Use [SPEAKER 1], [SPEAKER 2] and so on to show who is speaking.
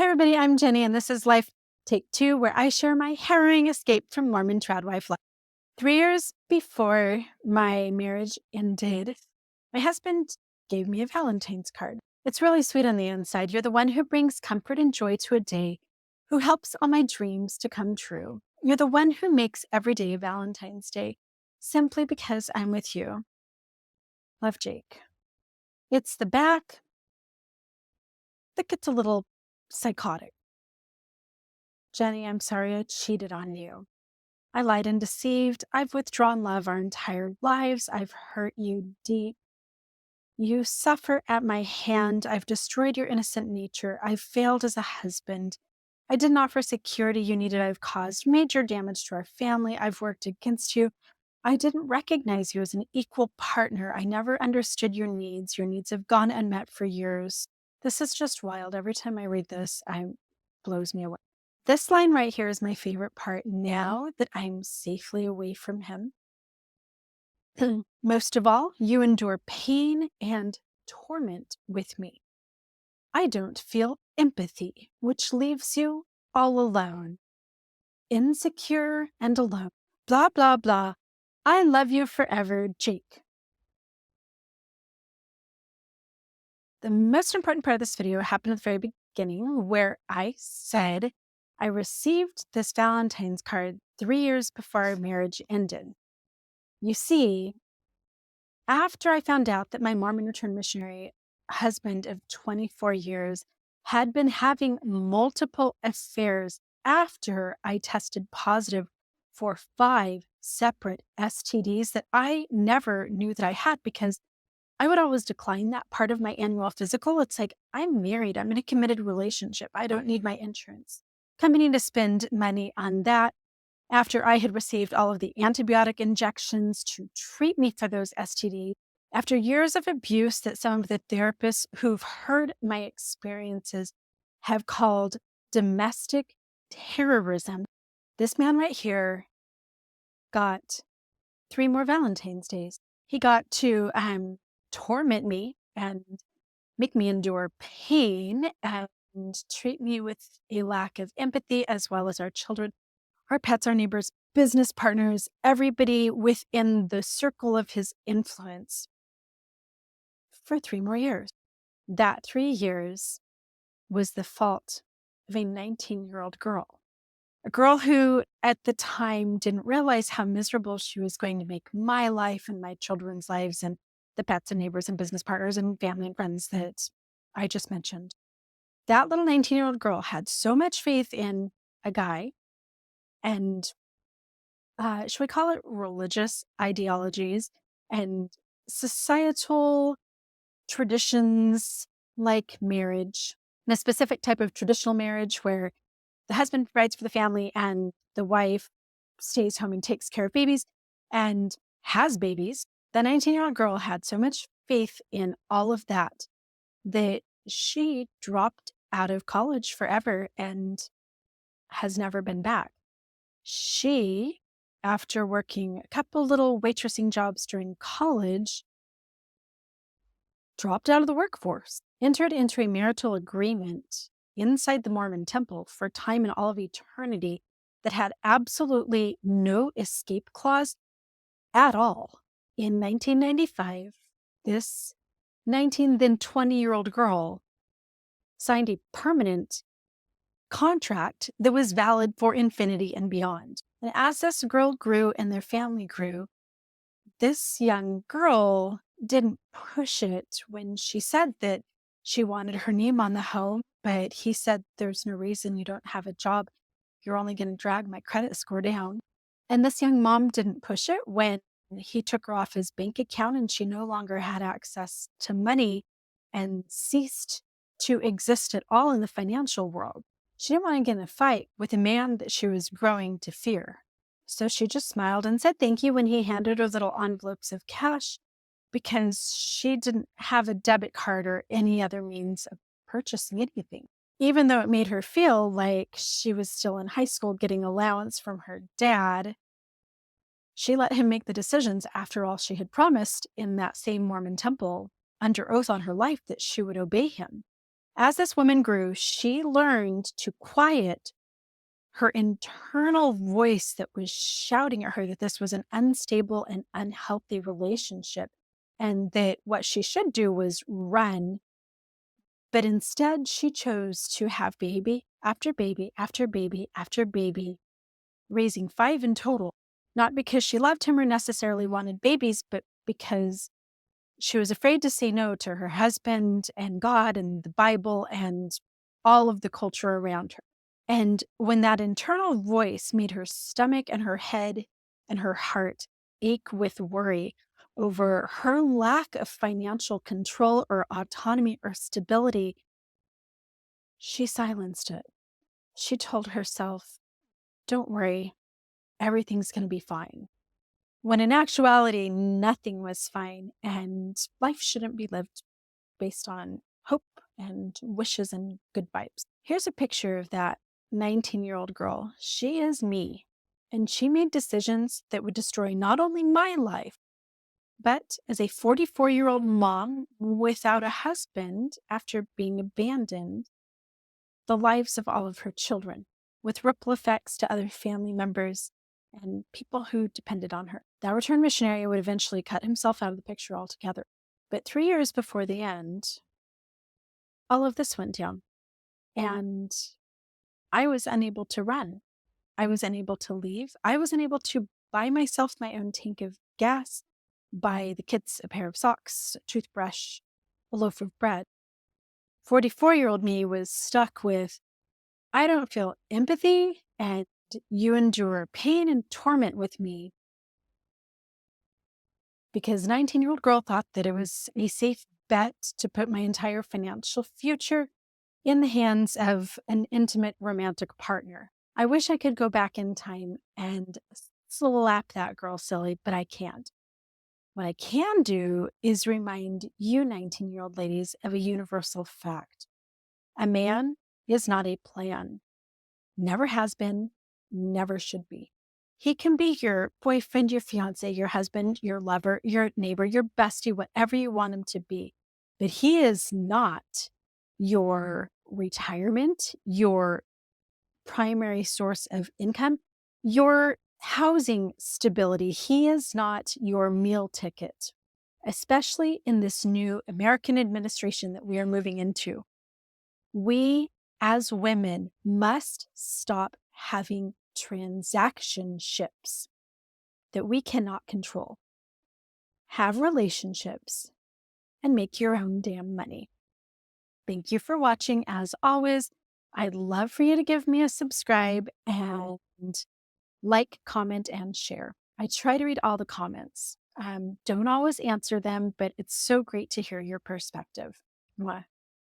[SPEAKER 1] everybody, I'm Jenny, and this is Life Take Two, where I share my harrowing escape from Mormon tradwife life. 3 years before my marriage ended, my husband gave me a Valentine's card. It's really sweet on the inside. You're the one who brings comfort and joy to a day, who helps all my dreams to come true. You're the one who makes every day Valentine's Day, simply because I'm with you. Love, Jake. It's the back that gets a little psychotic. Jenny, I'm sorry I cheated on you. I lied and deceived. I've withdrawn love our entire lives. I've hurt you deep. You suffer at my hand. I've destroyed your innocent nature. I've failed as a husband. I didn't offer security you needed. I've caused major damage to our family. I've worked against you. I didn't recognize you as an equal partner. I never understood your needs. Your needs have gone unmet for years. This is just wild. Every time I read this, it blows me away. This line right here is my favorite part now that I'm safely away from him. Most of all, you endure pain and torment with me. I don't feel empathy, which leaves you all alone, insecure and alone. Blah, blah, blah. I love you forever, Jake. The most important part of this video happened at the very beginning, where I said I received this Valentine's card 3 years before our marriage ended. You see, after I found out that my Mormon returned missionary husband of 24 years had been having multiple affairs after I tested positive for 5 separate STDs that I never knew that I had, because I would always decline that part of my annual physical. It's like, I'm married. I'm in a committed relationship. I don't need my insurance company to spend money on that after I had received all of the antibiotic injections to treat me for those STDs. After years of abuse that some of the therapists who've heard my experiences have called domestic terrorism, this man right here got 3 more Valentine's Days. He got to torment me and make me endure pain and treat me with a lack of empathy, as well as our children, our pets, our neighbors, business partners, everybody within the circle of his influence for 3 more years. That 3 years was the fault of a 19-year-old girl. A girl who at the time didn't realize how miserable she was going to make my life and my children's lives and the pets and neighbors and business partners and family and friends that I just mentioned. That little 19-year-old girl had so much faith in a guy and, should we call it religious ideologies and societal traditions like marriage, and a specific type of traditional marriage where the husband provides for the family and the wife stays home and takes care of babies and has babies. The 19-year-old girl had so much faith in all of that that she dropped out of college forever and has never been back. She, after working a couple little waitressing jobs during college, dropped out of the workforce, entered into a marital agreement inside the Mormon temple for time in all of eternity that had absolutely no escape clause at all. In 1995, this 19, then 20-year-old girl signed a permanent contract that was valid for infinity and beyond. And as this girl grew and their family grew, this young girl didn't push it when she said that she wanted her name on the home, but he said, there's no reason, you don't have a job. You're only going to drag my credit score down. And this young mom didn't push it when he took her off his bank account and she no longer had access to money and ceased to exist at all in the financial world. She didn't want to get in a fight with a man that she was growing to fear. So she just smiled and said thank you when he handed her little envelopes of cash, because she didn't have a debit card or any other means of purchasing anything. Even though it made her feel like she was still in high school getting allowance from her dad, she let him make the decisions. After all, she had promised in that same Mormon temple under oath on her life that she would obey him. As this woman grew, she learned to quiet her internal voice that was shouting at her that this was an unstable and unhealthy relationship and that what she should do was run. But instead, she chose to have baby after baby after baby after baby, raising 5 in total, not because she loved him or necessarily wanted babies, but because she was afraid to say no to her husband and God and the Bible and all of the culture around her. And when that internal voice made her stomach and her head and her heart ache with worry over her lack of financial control or autonomy or stability, she silenced it. She told herself, "Don't worry, everything's going to be fine." When in actuality, nothing was fine, and life shouldn't be lived based on hope and wishes and good vibes. Here's a picture of that 19-year-old girl. She is me, and she made decisions that would destroy not only my life, but as a 44-year-old mom without a husband after being abandoned, the lives of all of her children, with ripple effects to other family members and people who depended on her. That returned missionary would eventually cut himself out of the picture altogether. But 3 years before the end, all of this went down, and I was unable to run. I was unable to leave. I was unable to buy myself my own tank of gas, buy the kids a pair of socks, a toothbrush, a loaf of bread. 44-year-old me was stuck with, I don't feel empathy, and you endure pain and torment with me, because 19-year-old girl thought that it was a safe bet to put my entire financial future in the hands of an intimate romantic partner. I wish I could go back in time and slap that girl silly, but I can't. What I can do is remind you 19-year-old ladies of a universal fact. A man is not a plan. Never has been, never should be. He can be your boyfriend, your fiance, your husband, your lover, your neighbor, your bestie, whatever you want him to be. But he is not your retirement, your primary source of income, your housing stability. He is not your meal ticket, especially in this new American administration that we are moving into. We as women must stop having transaction ships that we cannot control. Have relationships and make your own damn money. Thank you for watching. As always, I'd love for you to give me a subscribe and like, comment, and share. I try to read all the comments. Don't always answer them, but it's so great to hear your perspective. Mwah.